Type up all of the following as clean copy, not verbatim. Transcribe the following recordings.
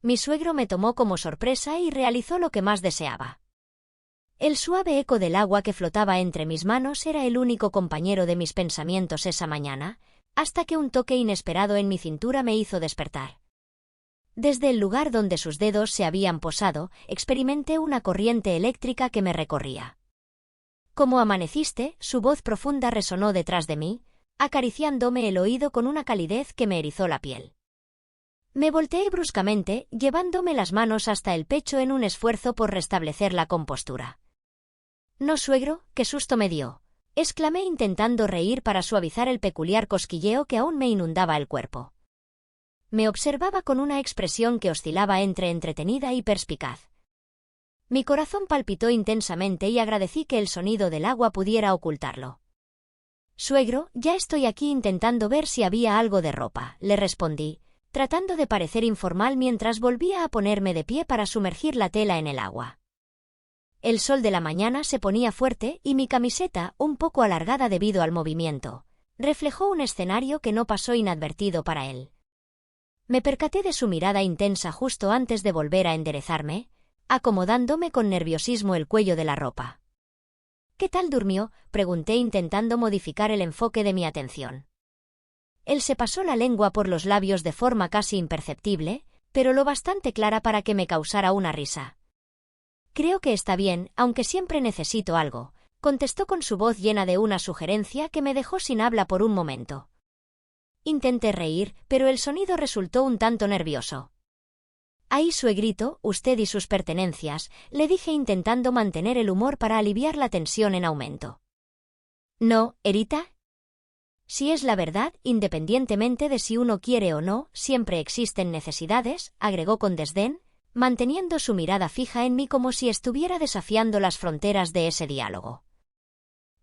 Mi suegro me tomó como sorpresa y realizó lo que más deseaba. El suave eco del agua que flotaba entre mis manos era el único compañero de mis pensamientos esa mañana, hasta que un toque inesperado en mi cintura me hizo despertar. Desde el lugar donde sus dedos se habían posado, experimenté una corriente eléctrica que me recorría. Como amaneciste, su voz profunda resonó detrás de mí, acariciándome el oído con una calidez que me erizó la piel. Me volteé bruscamente, llevándome las manos hasta el pecho en un esfuerzo por restablecer la compostura. «No, suegro, qué susto me dio», exclamé intentando reír para suavizar el peculiar cosquilleo que aún me inundaba el cuerpo. Me observaba con una expresión que oscilaba entre entretenida y perspicaz. Mi corazón palpitó intensamente y agradecí que el sonido del agua pudiera ocultarlo. «Suegro, ya estoy aquí intentando ver si había algo de ropa», le respondí, tratando de parecer informal mientras volvía a ponerme de pie para sumergir la tela en el agua. El sol de la mañana se ponía fuerte y mi camiseta, un poco alargada debido al movimiento, reflejó un escenario que no pasó inadvertido para él. Me percaté de su mirada intensa justo antes de volver a enderezarme, acomodándome con nerviosismo el cuello de la ropa. «¿Qué tal durmió?», pregunté intentando modificar el enfoque de mi atención. Él se pasó la lengua por los labios de forma casi imperceptible, pero lo bastante clara para que me causara una risa. «Creo que está bien, aunque siempre necesito algo», contestó con su voz llena de una sugerencia que me dejó sin habla por un momento. Intenté reír, pero el sonido resultó un tanto nervioso. «Ahí, suegrito, usted y sus pertenencias», le dije intentando mantener el humor para aliviar la tensión en aumento. «¿No, Erita? Si es la verdad, independientemente de si uno quiere o no, siempre existen necesidades», agregó con desdén, manteniendo su mirada fija en mí como si estuviera desafiando las fronteras de ese diálogo.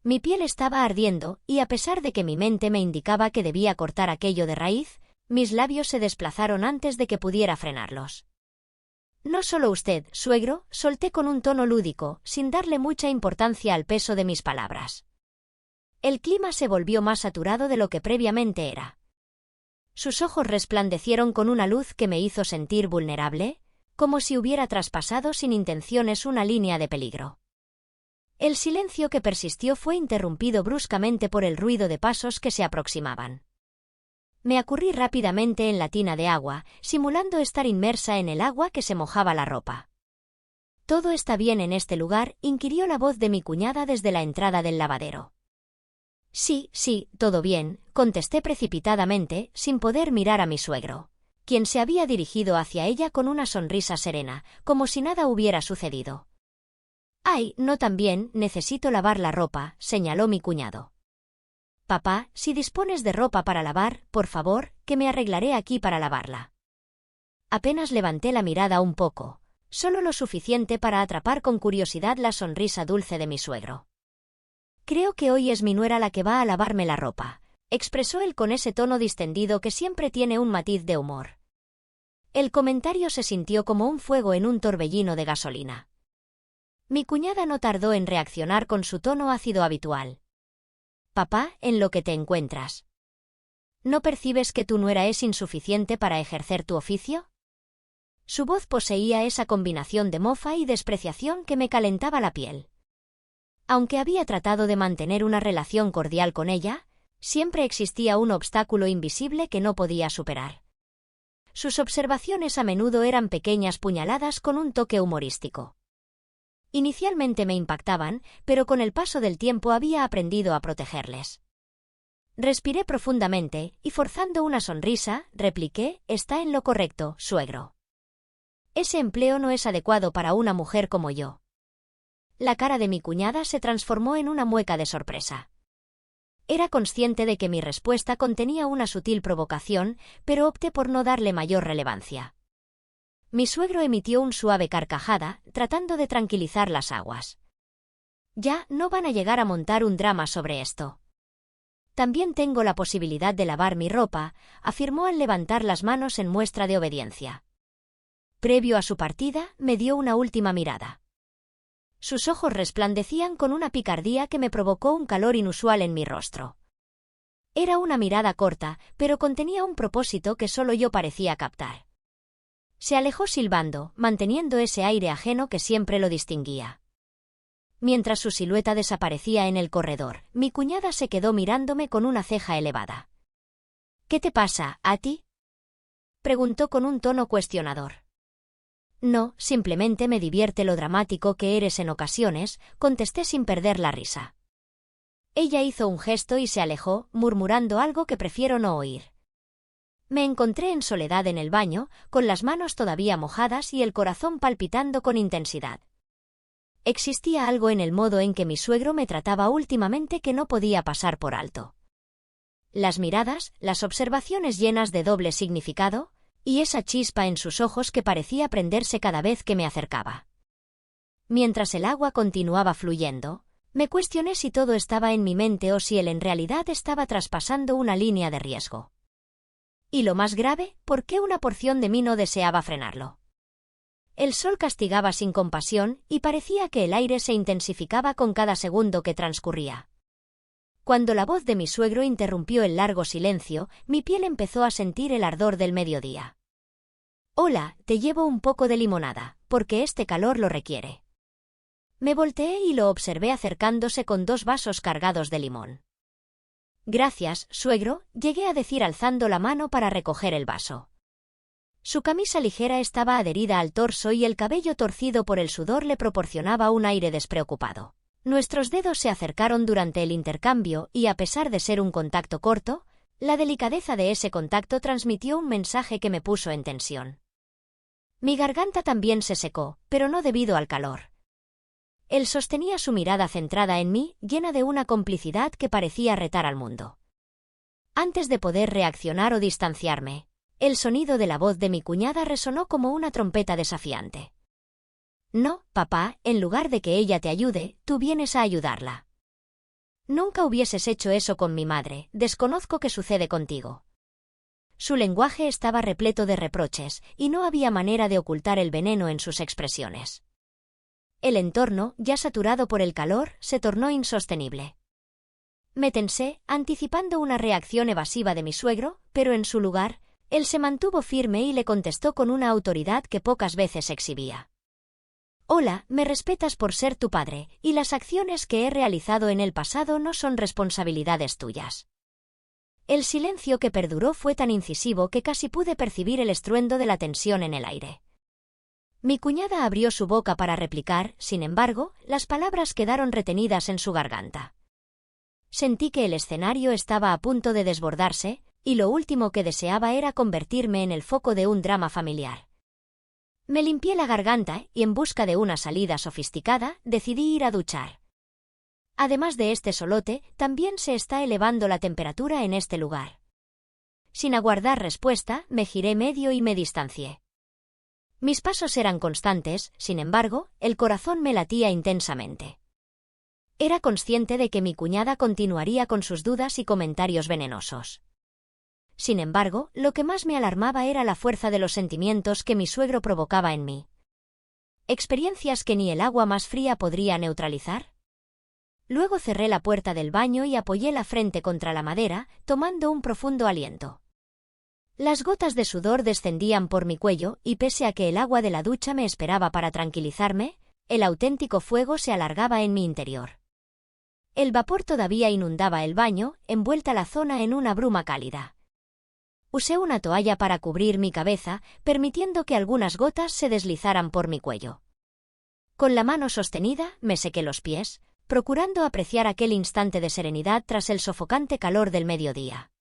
Mi piel estaba ardiendo, y a pesar de que mi mente me indicaba que debía cortar aquello de raíz, mis labios se desplazaron antes de que pudiera frenarlos. «No solo usted, suegro», solté con un tono lúdico, sin darle mucha importancia al peso de mis palabras. El clima se volvió más saturado de lo que previamente era. Sus ojos resplandecieron con una luz que me hizo sentir vulnerable, como si hubiera traspasado sin intenciones una línea de peligro. El silencio que persistió fue interrumpido bruscamente por el ruido de pasos que se aproximaban. Me acurrí rápidamente en la tina de agua, simulando estar inmersa en el agua que se mojaba la ropa. «¿Todo está bien en este lugar?», inquirió la voz de mi cuñada desde la entrada del lavadero. «Sí, todo bien», contesté precipitadamente, sin poder mirar a mi suegro, quien se había dirigido hacia ella con una sonrisa serena, como si nada hubiera sucedido. «Ay, no, también, necesito lavar la ropa», señaló mi cuñado. «Papá, si dispones de ropa para lavar, por favor, que me arreglaré aquí para lavarla». Apenas levanté la mirada un poco, solo lo suficiente para atrapar con curiosidad la sonrisa dulce de mi suegro. «Creo que hoy es mi nuera la que va a lavarme la ropa», expresó él con ese tono distendido que siempre tiene un matiz de humor. El comentario se sintió como un fuego en un torbellino de gasolina. Mi cuñada no tardó en reaccionar con su tono ácido habitual. «Papá, ¿en lo que te encuentras? ¿No percibes que tu nuera es insuficiente para ejercer tu oficio?». Su voz poseía esa combinación de mofa y despreciación que me calentaba la piel. Aunque había tratado de mantener una relación cordial con ella, siempre existía un obstáculo invisible que no podía superar. Sus observaciones a menudo eran pequeñas puñaladas con un toque humorístico. Inicialmente me impactaban, pero con el paso del tiempo había aprendido a protegerles. Respiré profundamente, y forzando una sonrisa, repliqué: «Está en lo correcto, suegro. Ese empleo no es adecuado para una mujer como yo». La cara de mi cuñada se transformó en una mueca de sorpresa. Era consciente de que mi respuesta contenía una sutil provocación, pero opté por no darle mayor relevancia. Mi suegro emitió un suave carcajada, tratando de tranquilizar las aguas. «Ya, no van a llegar a montar un drama sobre esto. También tengo la posibilidad de lavar mi ropa», afirmó al levantar las manos en muestra de obediencia. Previo a su partida, me dio una última mirada. Sus ojos resplandecían con una picardía que me provocó un calor inusual en mi rostro. Era una mirada corta, pero contenía un propósito que solo yo parecía captar. Se alejó silbando, manteniendo ese aire ajeno que siempre lo distinguía. Mientras su silueta desaparecía en el corredor, mi cuñada se quedó mirándome con una ceja elevada. «¿Qué te pasa, a ti?», preguntó con un tono cuestionador. «No, simplemente me divierte lo dramático que eres en ocasiones», contesté sin perder la risa. Ella hizo un gesto y se alejó, murmurando algo que prefiero no oír. Me encontré en soledad en el baño, con las manos todavía mojadas y el corazón palpitando con intensidad. Existía algo en el modo en que mi suegro me trataba últimamente que no podía pasar por alto. Las miradas, las observaciones llenas de doble significado, y esa chispa en sus ojos que parecía prenderse cada vez que me acercaba. Mientras el agua continuaba fluyendo, me cuestioné si todo estaba en mi mente o si él en realidad estaba traspasando una línea de riesgo. Y lo más grave, ¿por qué una porción de mí no deseaba frenarlo? El sol castigaba sin compasión y parecía que el aire se intensificaba con cada segundo que transcurría. Cuando la voz de mi suegro interrumpió el largo silencio, mi piel empezó a sentir el ardor del mediodía. «Hola, te llevo un poco de limonada, porque este calor lo requiere». Me volteé y lo observé acercándose con 2 vasos cargados de limón. «Gracias, suegro», llegué a decir alzando la mano para recoger el vaso. Su camisa ligera estaba adherida al torso y el cabello torcido por el sudor le proporcionaba un aire despreocupado. Nuestros dedos se acercaron durante el intercambio y, a pesar de ser un contacto corto, la delicadeza de ese contacto transmitió un mensaje que me puso en tensión. Mi garganta también se secó, pero no debido al calor. Él sostenía su mirada centrada en mí, llena de una complicidad que parecía retar al mundo. Antes de poder reaccionar o distanciarme, el sonido de la voz de mi cuñada resonó como una trompeta desafiante. «No, papá, en lugar de que ella te ayude, tú vienes a ayudarla. Nunca hubieses hecho eso con mi madre, desconozco qué sucede contigo». Su lenguaje estaba repleto de reproches, y no había manera de ocultar el veneno en sus expresiones. El entorno, ya saturado por el calor, se tornó insostenible. Me tensé, anticipando una reacción evasiva de mi suegro, pero en su lugar, él se mantuvo firme y le contestó con una autoridad que pocas veces exhibía. «Hola, me respetas por ser tu padre, y las acciones que he realizado en el pasado no son responsabilidades tuyas». El silencio que perduró fue tan incisivo que casi pude percibir el estruendo de la tensión en el aire. Mi cuñada abrió su boca para replicar, sin embargo, las palabras quedaron retenidas en su garganta. Sentí que el escenario estaba a punto de desbordarse, y lo último que deseaba era convertirme en el foco de un drama familiar. Me limpié la garganta y, en busca de una salida sofisticada, decidí ir a duchar. Además de este solote, también se está elevando la temperatura en este lugar. Sin aguardar respuesta, me giré medio y me distancié. Mis pasos eran constantes, sin embargo, el corazón me latía intensamente. Era consciente de que mi cuñada continuaría con sus dudas y comentarios venenosos. Sin embargo, lo que más me alarmaba era la fuerza de los sentimientos que mi suegro provocaba en mí. ¿Experiencias que ni el agua más fría podría neutralizar? Luego cerré la puerta del baño y apoyé la frente contra la madera, tomando un profundo aliento. Las gotas de sudor descendían por mi cuello y, pese a que el agua de la ducha me esperaba para tranquilizarme, el auténtico fuego se alargaba en mi interior. El vapor todavía inundaba el baño, envuelta la zona en una bruma cálida. Usé una toalla para cubrir mi cabeza, permitiendo que algunas gotas se deslizaran por mi cuello. Con la mano sostenida, me sequé los pies, procurando apreciar aquel instante de serenidad tras el sofocante calor del mediodía.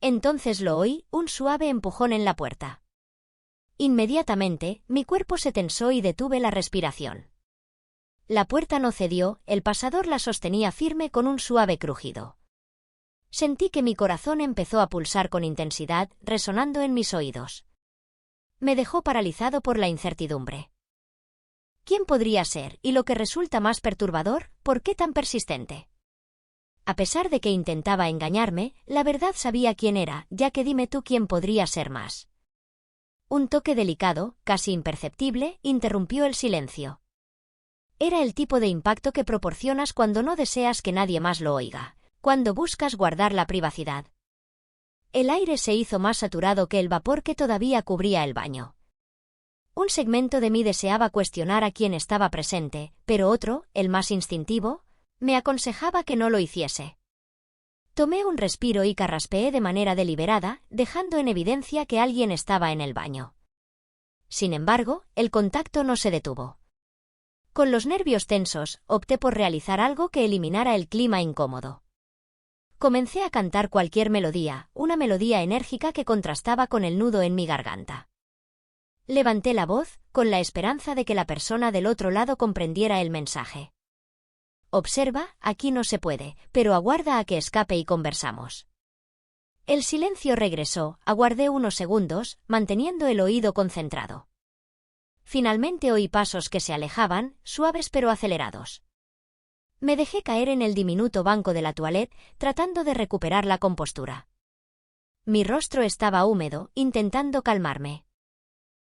Entonces lo oí, un suave empujón en la puerta. Inmediatamente, mi cuerpo se tensó y detuve la respiración. La puerta no cedió, el pasador la sostenía firme con un suave crujido. Sentí que mi corazón empezó a pulsar con intensidad, resonando en mis oídos. Me dejó paralizado por la incertidumbre. ¿Quién podría ser? Y lo que resulta más perturbador, ¿por qué tan persistente? A pesar de que intentaba engañarme, la verdad sabía quién era, ya que dime tú quién podría ser más. Un toque delicado, casi imperceptible, interrumpió el silencio. Era el tipo de impacto que proporcionas cuando no deseas que nadie más lo oiga, cuando buscas guardar la privacidad. El aire se hizo más saturado que el vapor que todavía cubría el baño. Un segmento de mí deseaba cuestionar a quien estaba presente, pero otro, el más instintivo, me aconsejaba que no lo hiciese. Tomé un respiro y carraspeé de manera deliberada, dejando en evidencia que alguien estaba en el baño. Sin embargo, el contacto no se detuvo. Con los nervios tensos, opté por realizar algo que eliminara el clima incómodo. Comencé a cantar cualquier melodía, una melodía enérgica que contrastaba con el nudo en mi garganta. Levanté la voz, con la esperanza de que la persona del otro lado comprendiera el mensaje. Observa, aquí no se puede, pero aguarda a que escape y conversamos. El silencio regresó, aguardé unos segundos, manteniendo el oído concentrado. Finalmente oí pasos que se alejaban, suaves pero acelerados. Me dejé caer en el diminuto banco de la toilette, tratando de recuperar la compostura. Mi rostro estaba húmedo, intentando calmarme.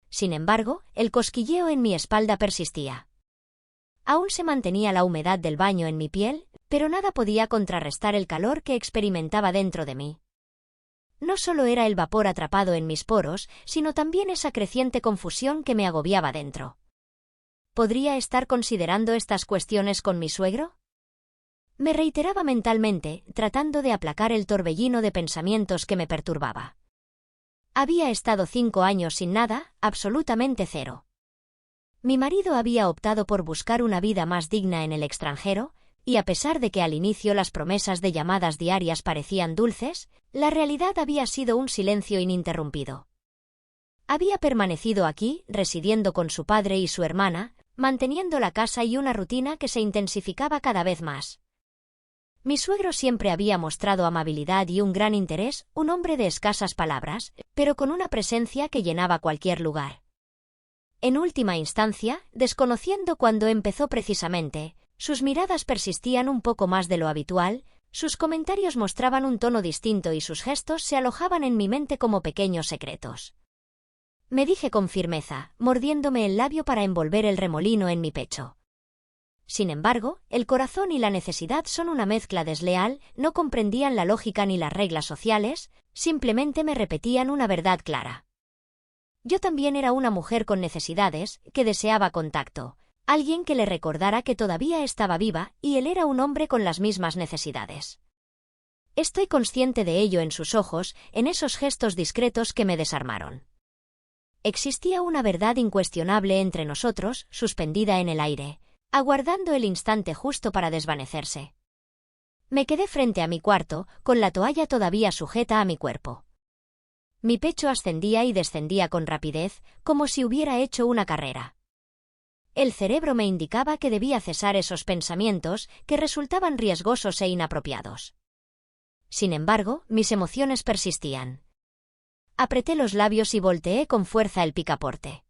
Sin embargo, el cosquilleo en mi espalda persistía. Aún se mantenía la humedad del baño en mi piel, pero nada podía contrarrestar el calor que experimentaba dentro de mí. No solo era el vapor atrapado en mis poros, sino también esa creciente confusión que me agobiaba dentro. ¿Podría estar considerando estas cuestiones con mi suegro? Me reiteraba mentalmente, tratando de aplacar el torbellino de pensamientos que me perturbaba. Había estado 5 años sin nada, absolutamente cero. Mi marido había optado por buscar una vida más digna en el extranjero, y a pesar de que al inicio las promesas de llamadas diarias parecían dulces, la realidad había sido un silencio ininterrumpido. Había permanecido aquí, residiendo con su padre y su hermana, manteniendo la casa y una rutina que se intensificaba cada vez más. Mi suegro siempre había mostrado amabilidad y un gran interés, un hombre de escasas palabras, pero con una presencia que llenaba cualquier lugar. En última instancia, desconociendo cuándo empezó precisamente, sus miradas persistían un poco más de lo habitual, sus comentarios mostraban un tono distinto y sus gestos se alojaban en mi mente como pequeños secretos. Me dije con firmeza, mordiéndome el labio para envolver el remolino en mi pecho. Sin embargo, el corazón y la necesidad son una mezcla desleal, no comprendían la lógica ni las reglas sociales, simplemente me repetían una verdad clara. Yo también era una mujer con necesidades, que deseaba contacto, alguien que le recordara que todavía estaba viva, y él era un hombre con las mismas necesidades. Estoy consciente de ello en sus ojos, en esos gestos discretos que me desarmaron. Existía una verdad incuestionable entre nosotros, suspendida en el aire, aguardando el instante justo para desvanecerse. Me quedé frente a mi cuarto, con la toalla todavía sujeta a mi cuerpo. Mi pecho ascendía y descendía con rapidez, como si hubiera hecho una carrera. El cerebro me indicaba que debía cesar esos pensamientos que resultaban riesgosos e inapropiados. Sin embargo, mis emociones persistían. Apreté los labios y volteé con fuerza el picaporte.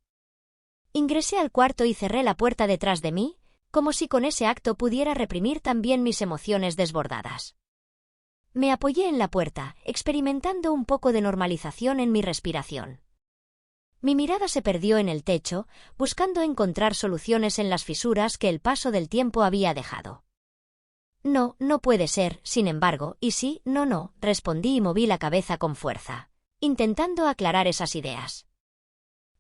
Ingresé al cuarto y cerré la puerta detrás de mí, como si con ese acto pudiera reprimir también mis emociones desbordadas. Me apoyé en la puerta, experimentando un poco de normalización en mi respiración. Mi mirada se perdió en el techo, buscando encontrar soluciones en las fisuras que el paso del tiempo había dejado. No, no puede ser, sin embargo, y sí, no, respondí y moví la cabeza con fuerza, intentando aclarar esas ideas.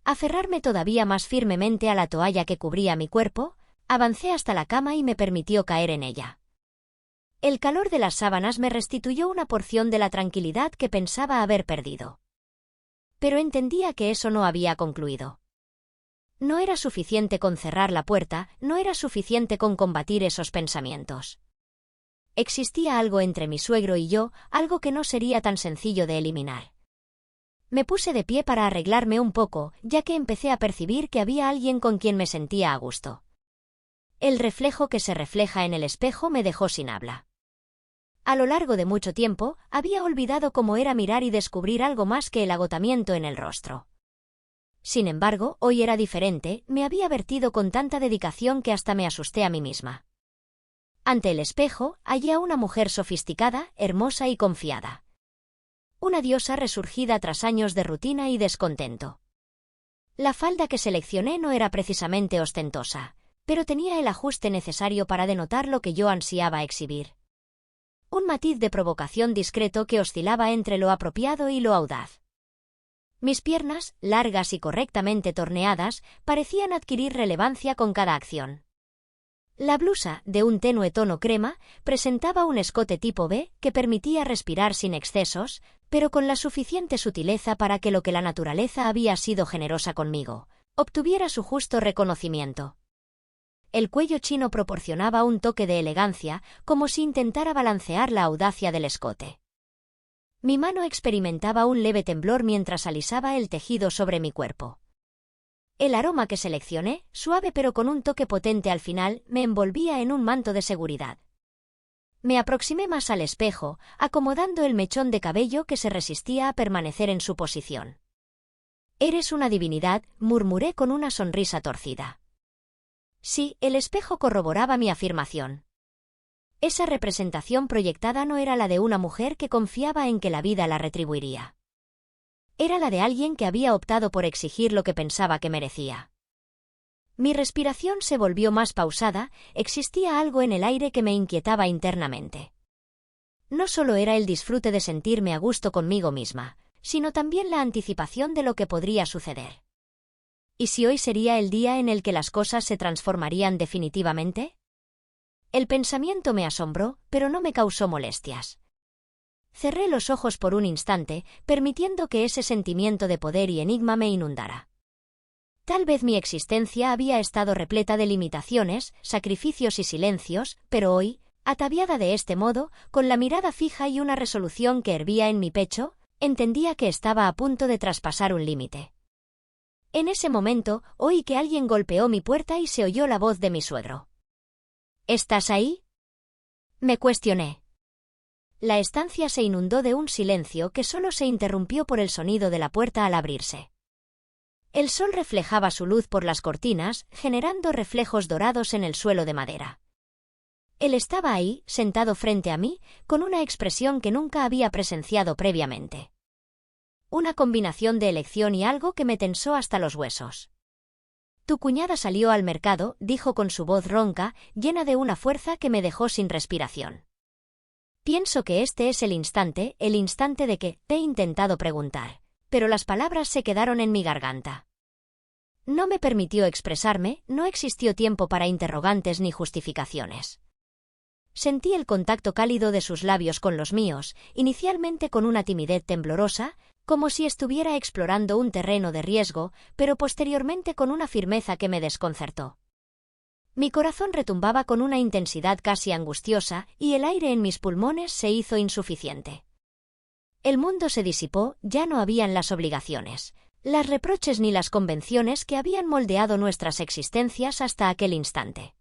Aferrarme todavía más firmemente a la toalla que cubría mi cuerpo, avancé hasta la cama y me permitió caer en ella. El calor de las sábanas me restituyó una porción de la tranquilidad que pensaba haber perdido. Pero entendía que eso no había concluido. No era suficiente con cerrar la puerta, no era suficiente con combatir esos pensamientos. Existía algo entre mi suegro y yo, algo que no sería tan sencillo de eliminar. Me puse de pie para arreglarme un poco, ya que empecé a percibir que había alguien con quien me sentía a gusto. El reflejo que se refleja en el espejo me dejó sin habla. A lo largo de mucho tiempo, había olvidado cómo era mirar y descubrir algo más que el agotamiento en el rostro. Sin embargo, hoy era diferente, me había vertido con tanta dedicación que hasta me asusté a mí misma. Ante el espejo, hallé a una mujer sofisticada, hermosa y confiada. Una diosa resurgida tras años de rutina y descontento. La falda que seleccioné no era precisamente ostentosa, pero tenía el ajuste necesario para denotar lo que yo ansiaba exhibir. Un matiz de provocación discreto que oscilaba entre lo apropiado y lo audaz. Mis piernas, largas y correctamente torneadas, parecían adquirir relevancia con cada acción. La blusa, de un tenue tono crema, presentaba un escote tipo B que permitía respirar sin excesos, pero con la suficiente sutileza para que lo que la naturaleza había sido generosa conmigo obtuviera su justo reconocimiento. El cuello chino proporcionaba un toque de elegancia, como si intentara balancear la audacia del escote. Mi mano experimentaba un leve temblor mientras alisaba el tejido sobre mi cuerpo. El aroma que seleccioné, suave pero con un toque potente al final, me envolvía en un manto de seguridad. Me aproximé más al espejo, acomodando el mechón de cabello que se resistía a permanecer en su posición. «Eres una divinidad», murmuré con una sonrisa torcida. Sí, el espejo corroboraba mi afirmación. Esa representación proyectada no era la de una mujer que confiaba en que la vida la retribuiría. Era la de alguien que había optado por exigir lo que pensaba que merecía. Mi respiración se volvió más pausada, existía algo en el aire que me inquietaba internamente. No solo era el disfrute de sentirme a gusto conmigo misma, sino también la anticipación de lo que podría suceder. ¿Y si hoy sería el día en el que las cosas se transformarían definitivamente? El pensamiento me asombró, pero no me causó molestias. Cerré los ojos por un instante, permitiendo que ese sentimiento de poder y enigma me inundara. Tal vez mi existencia había estado repleta de limitaciones, sacrificios y silencios, pero hoy, ataviada de este modo, con la mirada fija y una resolución que hervía en mi pecho, entendía que estaba a punto de traspasar un límite. En ese momento, oí que alguien golpeó mi puerta y se oyó la voz de mi suegro. «¿Estás ahí?», me cuestioné. La estancia se inundó de un silencio que solo se interrumpió por el sonido de la puerta al abrirse. El sol reflejaba su luz por las cortinas, generando reflejos dorados en el suelo de madera. Él estaba ahí, sentado frente a mí, con una expresión que nunca había presenciado previamente. Una combinación de elección y algo que me tensó hasta los huesos. «Tu cuñada salió al mercado», dijo con su voz ronca, llena de una fuerza que me dejó sin respiración. Pienso que este es el instante de que te he intentado preguntar, pero las palabras se quedaron en mi garganta. No me permitió expresarme, no existió tiempo para interrogantes ni justificaciones. Sentí el contacto cálido de sus labios con los míos, inicialmente con una timidez temblorosa, como si estuviera explorando un terreno de riesgo, pero posteriormente con una firmeza que me desconcertó. Mi corazón retumbaba con una intensidad casi angustiosa y el aire en mis pulmones se hizo insuficiente. El mundo se disipó, ya no habían las obligaciones, las reproches ni las convenciones que habían moldeado nuestras existencias hasta aquel instante.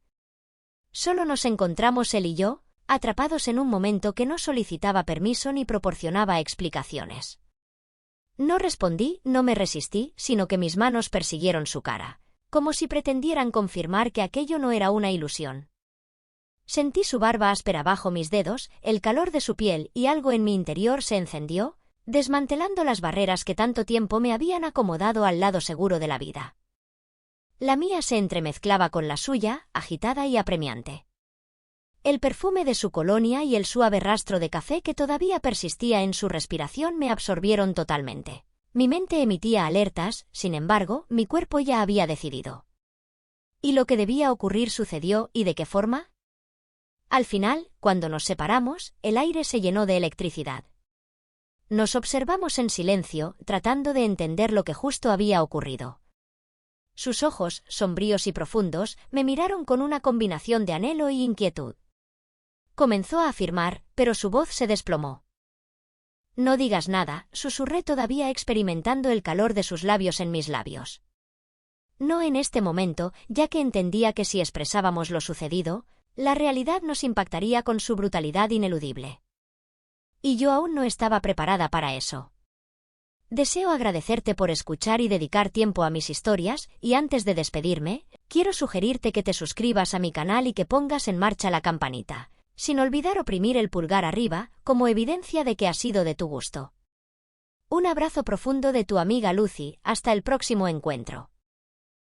Solo nos encontramos él y yo, atrapados en un momento que no solicitaba permiso ni proporcionaba explicaciones. No respondí, no me resistí, sino que mis manos persiguieron su cara, como si pretendieran confirmar que aquello no era una ilusión. Sentí su barba áspera bajo mis dedos, el calor de su piel y algo en mi interior se encendió, desmantelando las barreras que tanto tiempo me habían acomodado al lado seguro de la vida. La mía se entremezclaba con la suya, agitada y apremiante. El perfume de su colonia y el suave rastro de café que todavía persistía en su respiración me absorbieron totalmente. Mi mente emitía alertas, sin embargo, mi cuerpo ya había decidido. Y lo que debía ocurrir sucedió, ¿y de qué forma? Al final, cuando nos separamos, el aire se llenó de electricidad. Nos observamos en silencio, tratando de entender lo que justo había ocurrido. Sus ojos, sombríos y profundos, me miraron con una combinación de anhelo y inquietud. Comenzó a afirmar, pero su voz se desplomó. «No digas nada», susurré todavía experimentando el calor de sus labios en mis labios. No en este momento, ya que entendía que si expresábamos lo sucedido, la realidad nos impactaría con su brutalidad ineludible. Y yo aún no estaba preparada para eso. Deseo agradecerte por escuchar y dedicar tiempo a mis historias, y antes de despedirme, quiero sugerirte que te suscribas a mi canal y que pongas en marcha la campanita, sin olvidar oprimir el pulgar arriba, como evidencia de que ha sido de tu gusto. Un abrazo profundo de tu amiga Lucy, hasta el próximo encuentro.